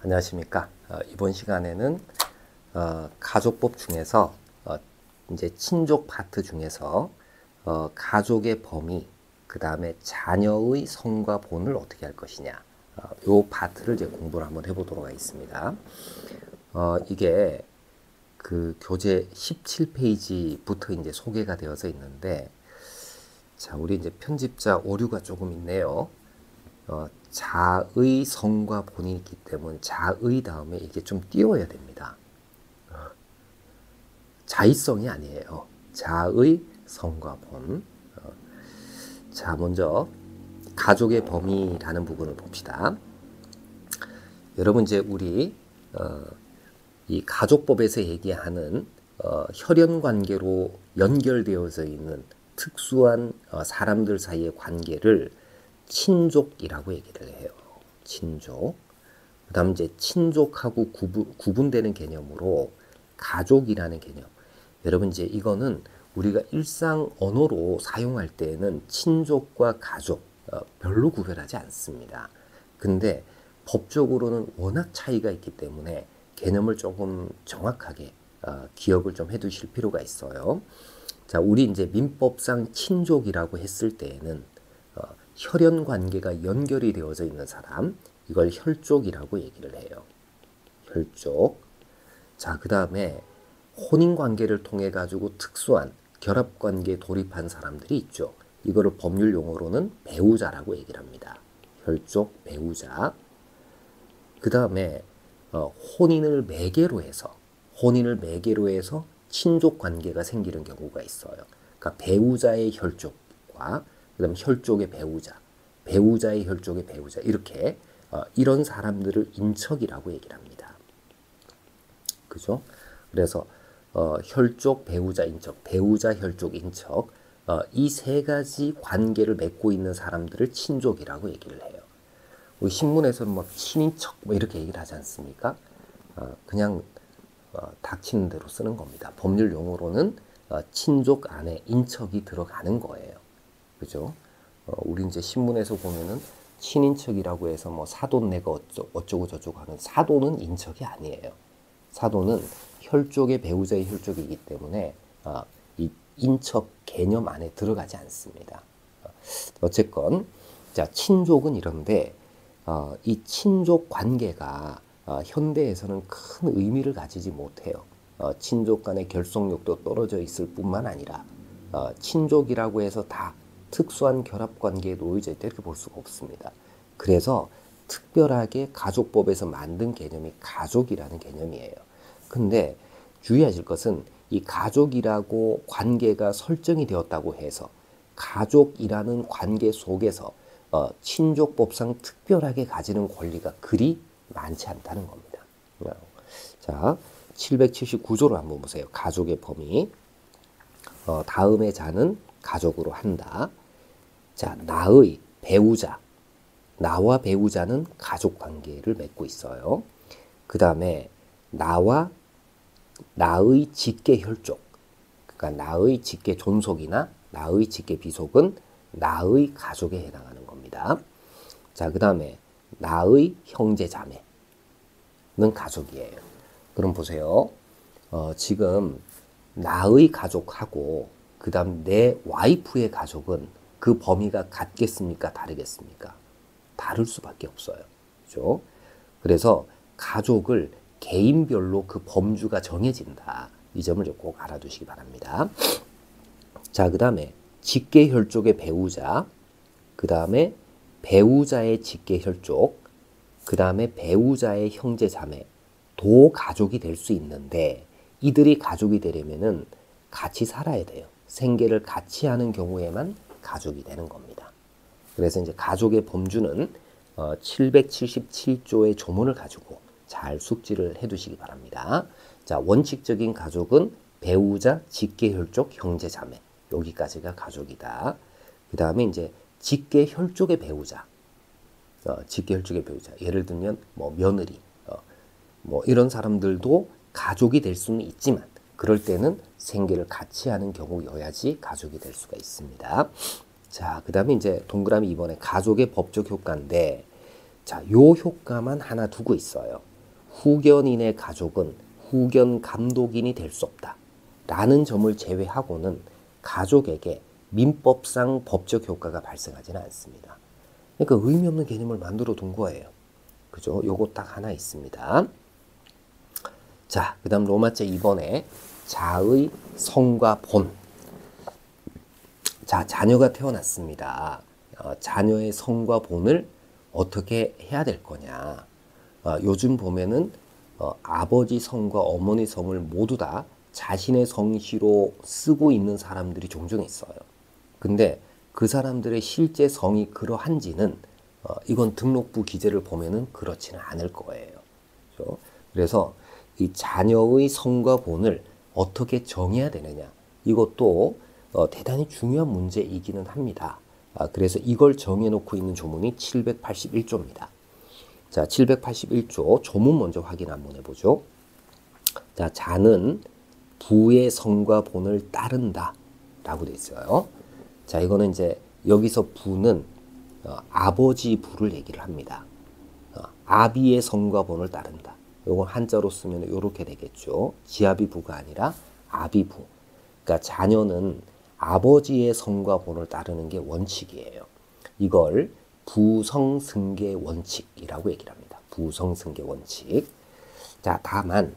안녕하십니까. 이번 시간에는 가족법 중에서 이제 친족 파트 중에서 가족의 범위, 그 다음에 자녀의 성과 본을 어떻게 할 것이냐, 요 파트를 이제 공부를 한번 해보도록 하겠습니다. 이게 그 교재 17페이지부터 이제 소개가 되어서 있는데, 자, 우리 이제 편집자 오류가 조금 있네요. 자의 성과 본이 있기 때문에 자의 다음에 이게 좀 띄워야 됩니다. 자의성이 아니에요. 자의 성과 본. 자, 먼저 가족의 범위라는 부분을 봅시다. 여러분 이제 우리 이 가족법에서 얘기하는 혈연 관계로 연결되어져 있는 특수한 사람들 사이의 관계를 친족이라고 얘기를 해요. 친족. 그 다음 이제 친족하고 구분되는 개념으로 가족이라는 개념. 여러분 이제 이거는 우리가 일상 언어로 사용할 때는 친족과 가족 별로 구별하지 않습니다. 근데 법적으로는 워낙 차이가 있기 때문에 개념을 조금 정확하게 기억을 좀 해두실 필요가 있어요. 자, 우리 이제 민법상 친족이라고 했을 때에는 혈연 관계가 연결이 되어져 있는 사람, 이걸 혈족이라고 얘기를 해요. 혈족. 자, 그 다음에 혼인 관계를 통해 가지고 특수한 결합 관계에 돌입한 사람들이 있죠. 이거를 법률 용어로는 배우자라고 얘기를 합니다. 혈족, 배우자. 그 다음에 혼인을 매개로 해서 친족 관계가 생기는 경우가 있어요. 그러니까 배우자의 혈족과 그다음 혈족의 배우자, 배우자의 혈족의 배우자, 이렇게 이런 사람들을 인척이라고 얘기를 합니다. 그죠? 그래서 혈족, 배우자, 인척, 배우자, 혈족, 인척, 이 세 가지 관계를 맺고 있는 사람들을 친족이라고 얘기를 해요. 우리 신문에서는 뭐 친인척 뭐 이렇게 얘기를 하지 않습니까? 그냥 닥치는 대로 쓰는 겁니다. 법률 용어로는 친족 안에 인척이 들어가는 거예요. 그죠? 우리 이제 신문에서 보면은 친인척이라고 해서 뭐 사돈 내가 어쩌고 저쩌고 하는 사돈은 인척이 아니에요. 사돈은 혈족의 배우자의 혈족이기 때문에 이 인척 개념 안에 들어가지 않습니다. 어쨌건 자, 친족은 이런데 이 친족 관계가 현대에서는 큰 의미를 가지지 못해요. 친족 간의 결속력도 떨어져 있을 뿐만 아니라 친족이라고 해서 다 특수한 결합 관계에 놓여져 있다 이렇게 볼 수가 없습니다. 그래서 특별하게 가족법에서 만든 개념이 가족이라는 개념이에요. 근데 주의하실 것은 이 가족이라고 관계가 설정이 되었다고 해서 가족이라는 관계 속에서 친족법상 특별하게 가지는 권리가 그리 많지 않다는 겁니다. 자, 779조를 한번 보세요. 가족의 범위. 다음의 자는 가족으로 한다. 자, 나의 배우자. 나와 배우자는 가족 관계를 맺고 있어요. 그 다음에 나와 나의 직계 혈족. 그러니까 나의 직계 존속이나 나의 직계 비속은 나의 가족에 해당하는 겁니다. 자, 그 다음에 나의 형제 자매는 가족이에요. 그럼 보세요. 지금 나의 가족하고 그 다음 내 와이프의 가족은 그 범위가 같겠습니까? 다르겠습니까? 다를 수밖에 없어요. 그죠? 그래서 가족을 개인별로 그 범주가 정해진다. 이 점을 꼭 알아두시기 바랍니다. 자, 그 다음에 직계혈족의 배우자, 그 다음에 배우자의 직계혈족, 그 다음에 배우자의 형제자매, 도 가족이 될 수 있는데 이들이 가족이 되려면은 같이 살아야 돼요. 생계를 같이 하는 경우에만 가족이 되는 겁니다. 그래서 이제 가족의 범주는 777조의 조문을 가지고 잘 숙지를 해두시기 바랍니다. 자, 원칙적인 가족은 배우자, 직계혈족, 형제자매, 여기까지가 가족이다. 그 다음에 이제 직계혈족의 배우자, 직계혈족의 배우자, 예를 들면 뭐 며느리, 뭐 이런 사람들도 가족이 될 수는 있지만 그럴 때는 생계를 같이 하는 경우여야지 가족이 될 수가 있습니다. 자, 그 다음에 이제 동그라미 2번에 가족의 법적 효과인데, 자, 요 효과만 하나 두고 있어요. 후견인의 가족은 후견 감독인이 될 수 없다 라는 점을 제외하고는 가족에게 민법상 법적 효과가 발생하지는 않습니다. 그러니까 의미 없는 개념을 만들어 둔 거예요. 그죠? 요거 딱 하나 있습니다. 자, 그 다음 로마제 2번에 자의 성과 본. 자, 자녀가 태어났습니다. 자녀의 성과 본을 어떻게 해야 될 거냐. 요즘 보면은 아버지 성과 어머니 성을 모두 다 자신의 성씨로 쓰고 있는 사람들이 종종 있어요. 근데 그 사람들의 실제 성이 그러한지는 이건 등록부 기재를 보면은 그렇지는 않을 거예요. 그렇죠? 그래서 이 자녀의 성과 본을 어떻게 정해야 되느냐. 이것도 대단히 중요한 문제이기는 합니다. 그래서 이걸 정해놓고 있는 조문이 781조입니다. 자, 781조 조문 먼저 확인 한번 해보죠. 자, 자는 부의 성과 본을 따른다 라고 돼 있어요. 자, 이거는 이제 여기서 부는 아버지 부를 얘기를 합니다. 아비의 성과 본을 따른다. 이건 한자로 쓰면 이렇게 되겠죠. 지아비 부가 아니라 아비 부. 그러니까 자녀는 아버지의 성과 본을 따르는 게 원칙이에요. 이걸 부성승계 원칙이라고 얘기를 합니다. 부성승계 원칙. 자, 다만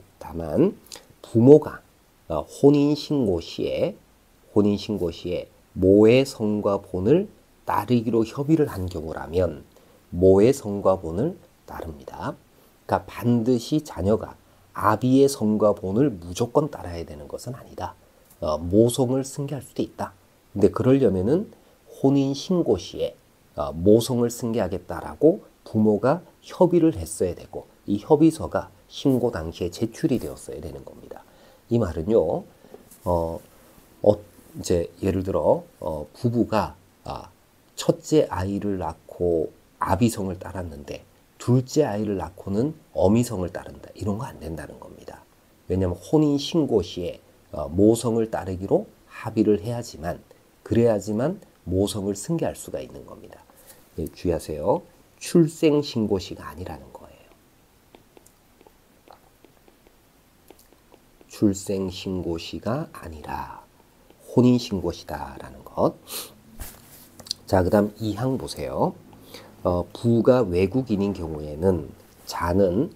부모가 혼인신고 시에 모의 성과 본을 따르기로 협의를 한 경우라면 모의 성과 본을 따릅니다. 그러니까 반드시 자녀가 아비의 성과 본을 무조건 따라야 되는 것은 아니다. 모성을 승계할 수도 있다. 근데 그러려면은 혼인신고 시에 모성을 승계하겠다라고 부모가 협의를 했어야 되고 이 협의서가 신고 당시에 제출이 되었어야 되는 겁니다. 이 말은요, 이제 예를 들어 부부가 첫째 아이를 낳고 아비성을 따랐는데 둘째 아이를 낳고는 어미성을 따른다. 이런 거 안 된다는 겁니다. 왜냐하면 혼인신고 시에 모성을 따르기로 합의를 해야지만 그래야지만 모성을 승계할 수가 있는 겁니다. 예, 주의하세요. 출생신고시가 아니라는 거예요. 출생신고시가 아니라 혼인신고시다라는 것. 자, 그 다음 2항 보세요. 부가 외국인인 경우에는 자는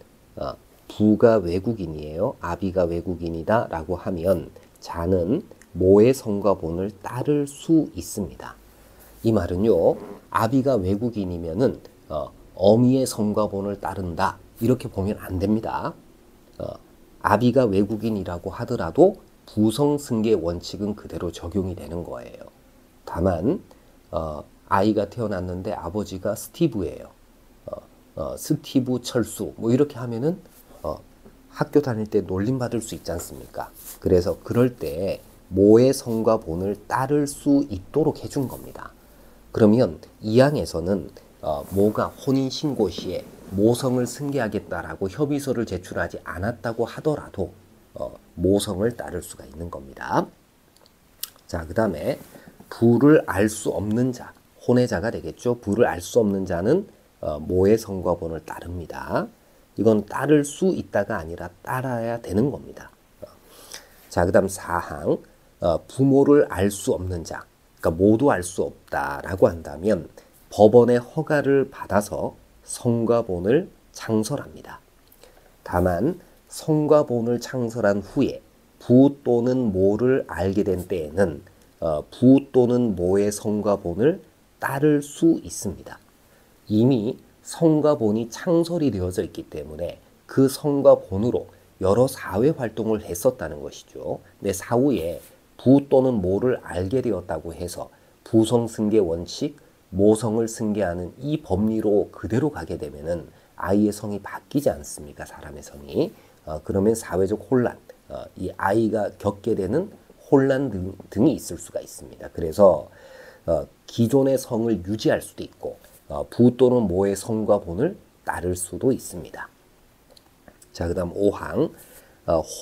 부가 외국인이에요. 아비가 외국인이다 라고 하면 자는 모의 성과 본을 따를 수 있습니다. 이 말은요, 아비가 외국인이면은 어미의 성과 본을 따른다 이렇게 보면 안 됩니다. 아비가 외국인이라고 하더라도 부성승계 원칙은 그대로 적용이 되는 거예요. 다만 아이가 태어났는데 아버지가 스티브예요. 스티브 철수 뭐 이렇게 하면은 학교 다닐 때 놀림받을 수 있지 않습니까? 그래서 그럴 때 모의 성과 본을 따를 수 있도록 해준 겁니다. 그러면 이 항에서는 모가 혼인신고 시에 모성을 승계하겠다라고 협의서를 제출하지 않았다고 하더라도 모성을 따를 수가 있는 겁니다. 자, 그 다음에 부를 알 수 없는 자, 혼외자가 되겠죠. 부를 알 수 없는 자는 모의 성과 본을 따릅니다. 이건 따를 수 있다가 아니라 따라야 되는 겁니다. 자, 그 다음 4항 부모를 알 수 없는 자, 그러니까 모두 알 수 없다라고 한다면 법원의 허가를 받아서 성과본을 창설합니다. 다만 성과본을 창설한 후에 부 또는 모를 알게 된 때에는 부 또는 모의 성과본을 따를 수 있습니다. 이미 성과본이 창설이 되어져 있기 때문에 그 성과본으로 여러 사회 활동을 했었다는 것이죠. 근데 사후에 부 또는 모를 알게 되었다고 해서 부성승계 원칙, 모성을 승계하는 이 법리로 그대로 가게 되면은 아이의 성이 바뀌지 않습니까? 사람의 성이. 그러면 사회적 혼란, 이 아이가 겪게 되는 혼란 등이 있을 수가 있습니다. 그래서 기존의 성을 유지할 수도 있고 부 또는 모의 성과 본을 따를 수도 있습니다. 자, 그 다음 5항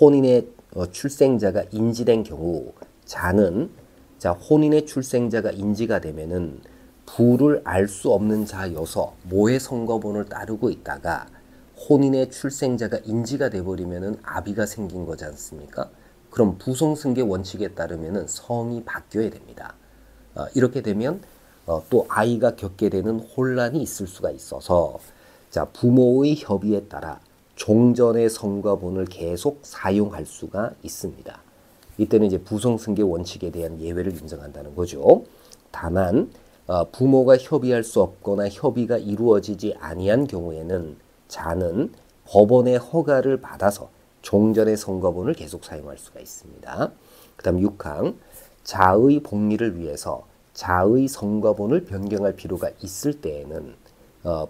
혼인의 출생자가 인지된 경우 자는 혼인의 출생자가 인지가 되면은 부를 알 수 없는 자여서 모의 성과본을 따르고 있다가 혼인의 출생자가 인지가 돼버리면은 아비가 생긴 거지 않습니까? 그럼 부성승계 원칙에 따르면은 성이 바뀌어야 됩니다. 이렇게 되면 또 아이가 겪게 되는 혼란이 있을 수가 있어서 자, 부모의 협의에 따라 종전의 성과 본을 계속 사용할 수가 있습니다. 이때는 이제 부성승계 원칙에 대한 예외를 인정한다는 거죠. 다만 부모가 협의할 수 없거나 협의가 이루어지지 아니한 경우에는 자는 법원의 허가를 받아서 종전의 성과본을 계속 사용할 수가 있습니다. 그 다음 6항 자의 복리를 위해서 자의 성과본을 변경할 필요가 있을 때에는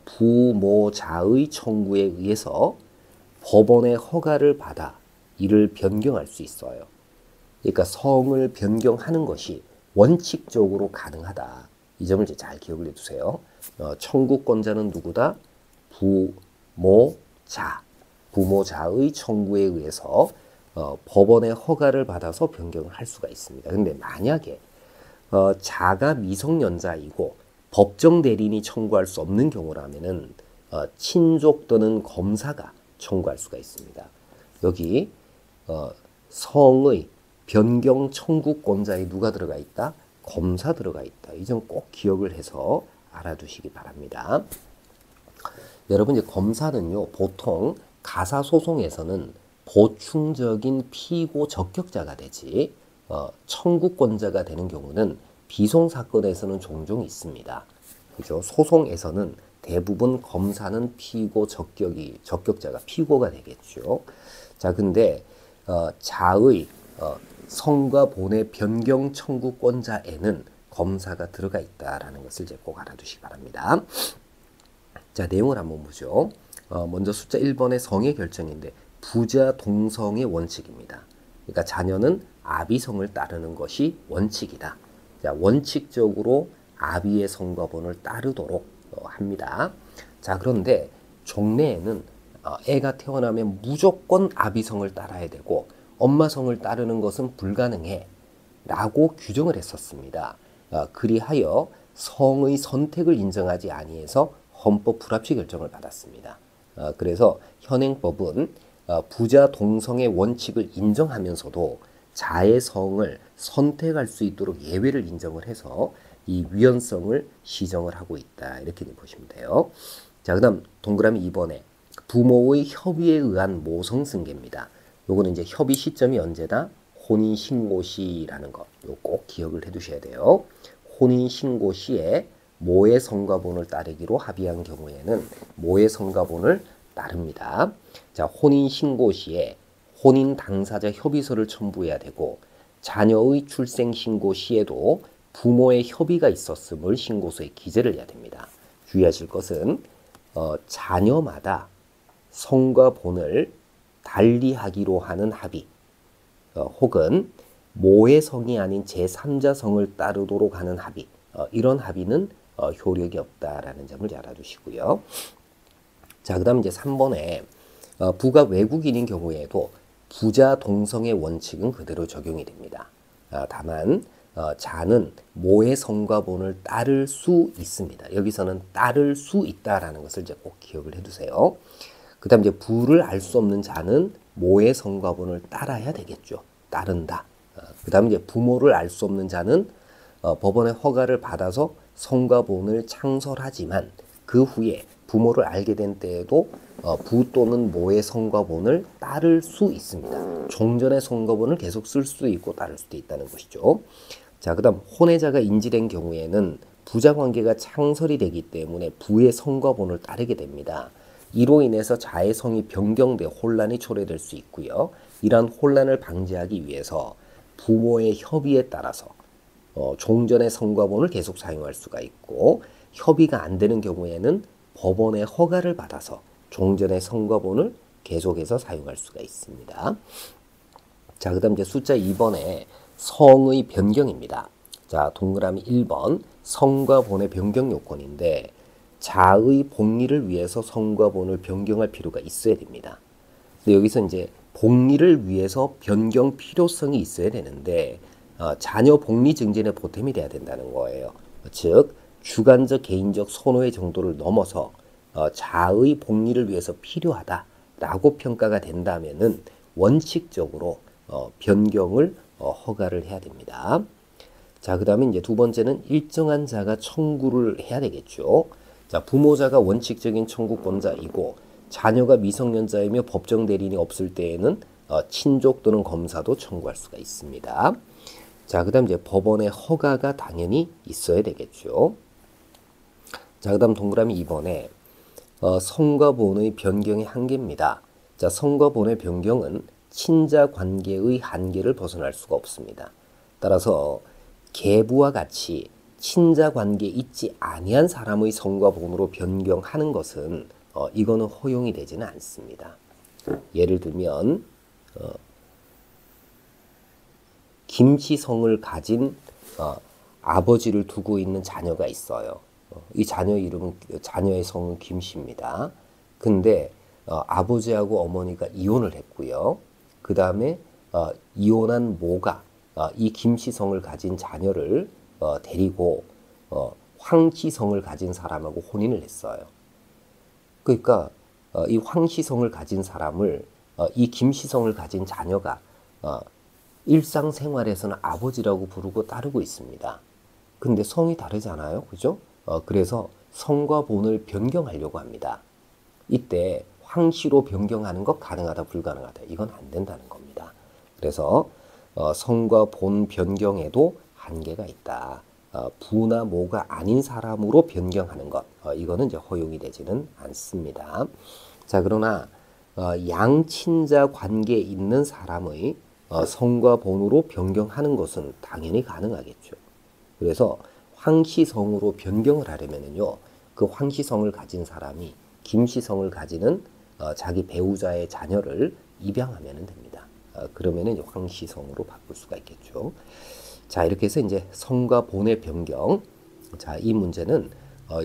부모자의 청구에 의해서 법원의 허가를 받아 이를 변경할 수 있어요. 그러니까 성을 변경하는 것이 원칙적으로 가능하다. 이 점을 이제 잘 기억을 해두세요. 청구권자는 누구다? 부모자. 부모자의 청구에 의해서 법원의 허가를 받아서 변경을 할 수가 있습니다. 근데 만약에 자가 미성년자이고 법정 대리인이 청구할 수 없는 경우라면은 친족 또는 검사가 청구할 수가 있습니다. 여기 성의 변경 청구권자에 누가 들어가 있다? 검사 들어가 있다. 이 점 꼭 기억을 해서 알아두시기 바랍니다. 여러분 이제 검사는요 보통 가사소송에서는 보충적인 피고 적격자가 되지 청구권자가 되는 경우는 비송사건에서는 종종 있습니다. 그죠? 소송에서는 대부분 검사는 피고 적격자가 피고가 되겠죠. 자, 근데 자의 성과 본의 변경 청구권자에는 검사가 들어가 있다라는 것을 이제 꼭 알아두시기 바랍니다. 자, 내용을 한번 보죠. 먼저 숫자 1번의 성의 결정인데 부자 동성의 원칙입니다. 그러니까 자녀는 아비성을 따르는 것이 원칙이다. 자, 원칙적으로 아비의 성과 본을 따르도록 합니다. 자, 그런데 종래에는 애가 태어나면 무조건 아비성을 따라야 되고 엄마 성을 따르는 것은 불가능해 라고 규정을 했었습니다. 그리하여 성의 선택을 인정하지 아니해서 헌법 불합치 결정을 받았습니다. 그래서 현행법은 부자 동성의 원칙을 인정하면서도 자의 성을 선택할 수 있도록 예외를 인정을 해서 이 위헌성을 시정을 하고 있다. 이렇게 보시면 돼요. 자, 그 다음 동그라미 2번에 부모의 협의에 의한 모성승계입니다. 요거는 이제 협의 시점이 언제다? 혼인신고 시라는 것. 요 꼭 기억을 해 두셔야 돼요. 혼인신고 시에 모의 성과본을 따르기로 합의한 경우에는 모의 성과본을 따릅니다. 자, 혼인신고 시에 혼인 당사자 협의서를 첨부해야 되고 자녀의 출생신고 시에도 부모의 협의가 있었음을 신고서에 기재를 해야 됩니다. 주의하실 것은 자녀마다 성과 본을 달리하기로 하는 합의 혹은 모의 성이 아닌 제3자 성을 따르도록 하는 합의 이런 합의는 효력이 없다라는 점을 잘 알아두시고요. 자, 그 다음 이제 3번에 부가 외국인인 경우에도 부자 동성의 원칙은 그대로 적용이 됩니다. 다만 자는 모의 성과 본을 따를 수 있습니다. 여기서는 따를 수 있다라는 것을 이제 꼭 기억을 해두세요. 그 다음 이제 부를 알 수 없는 자는 모의 성과 본을 따라야 되겠죠. 따른다. 그 다음 이제 부모를 알 수 없는 자는 법원의 허가를 받아서 성과 본을 창설하지만 그 후에 부모를 알게 된 때에도 부 또는 모의 성과 본을 따를 수 있습니다. 종전의 성과 본을 계속 쓸 수도 있고 따를 수도 있다는 것이죠. 자, 그 다음 혼외자가 인지된 경우에는 부자관계가 창설이 되기 때문에 부의 성과 본을 따르게 됩니다. 이로 인해서 자의 성이 변경돼 혼란이 초래될 수 있고요. 이러한 혼란을 방지하기 위해서 부모의 협의에 따라서 종전의 성과 본을 계속 사용할 수가 있고 협의가 안 되는 경우에는 법원의 허가를 받아서 종전의 성과 본을 계속해서 사용할 수가 있습니다. 자, 그 다음 이제 숫자 2번에 성의 변경입니다. 자, 동그라미 1번 성과 본의 변경 요건인데 자의 복리를 위해서 성과 본을 변경할 필요가 있어야 됩니다. 근데 여기서 이제 복리를 위해서 변경 필요성이 있어야 되는데 자녀 복리 증진에 보탬이 돼야 된다는 거예요. 즉 주관적 개인적 선호의 정도를 넘어서 자의 복리를 위해서 필요하다라고 평가가 된다면은 원칙적으로 변경을 허가를 해야 됩니다. 자, 그 다음에 이제 두 번째는 일정한 자가 청구를 해야 되겠죠. 자, 부모자가 원칙적인 청구권자이고 자녀가 미성년자이며 법정 대리인이 없을 때에는 친족 또는 검사도 청구할 수가 있습니다. 자, 그 다음 이제 법원의 허가가 당연히 있어야 되겠죠. 자, 그 다음 동그라미 2번에 성과 본의 변경의 한계입니다. 자, 성과 본의 변경은 친자 관계의 한계를 벗어날 수가 없습니다. 따라서 계부와 같이 친자 관계에 있지 아니한 사람의 성과 본으로 변경하는 것은 이거는 허용이 되지는 않습니다. 예를 들면 김씨성을 가진 아버지를 두고 있는 자녀가 있어요. 이 자녀 이름은 자녀의 성은 김씨입니다. 근데 아버지하고 어머니가 이혼을 했고요. 그 다음에 이혼한 모가 이 김씨성을 가진 자녀를 데리고 황씨성을 가진 사람하고 혼인을 했어요. 그러니까 이 황씨성을 가진 사람을 이 김씨성을 가진 자녀가 일상생활에서는 아버지라고 부르고 따르고 있습니다. 근데 성이 다르잖아요. 그죠? 그래서 성과 본을 변경하려고 합니다. 이때 황씨로 변경하는 것 가능하다 불가능하다 이건 안 된다는 겁니다. 그래서 성과 본 변경에도 한계가 있다. 부나 모가 아닌 사람으로 변경하는 것 이거는 이제 허용이 되지는 않습니다. 자, 그러나 양친자 관계에 있는 사람의 성과 본으로 변경하는 것은 당연히 가능하겠죠. 그래서 황씨성으로 변경을 하려면은요, 그 황씨성을 가진 사람이 김씨성을 가지는 자기 배우자의 자녀를 입양하면 됩니다. 그러면은 이제 황씨성으로 바꿀 수가 있겠죠. 자, 이렇게 해서 이제 성과 본의 변경. 자, 이 문제는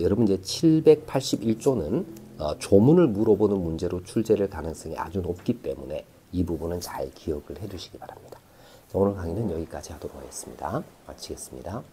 여러분 이제 781조는 조문을 물어보는 문제로 출제될 가능성이 아주 높기 때문에 이 부분은 잘 기억을 해 두시기 바랍니다. 자, 오늘 강의는 여기까지 하도록 하겠습니다. 마치겠습니다.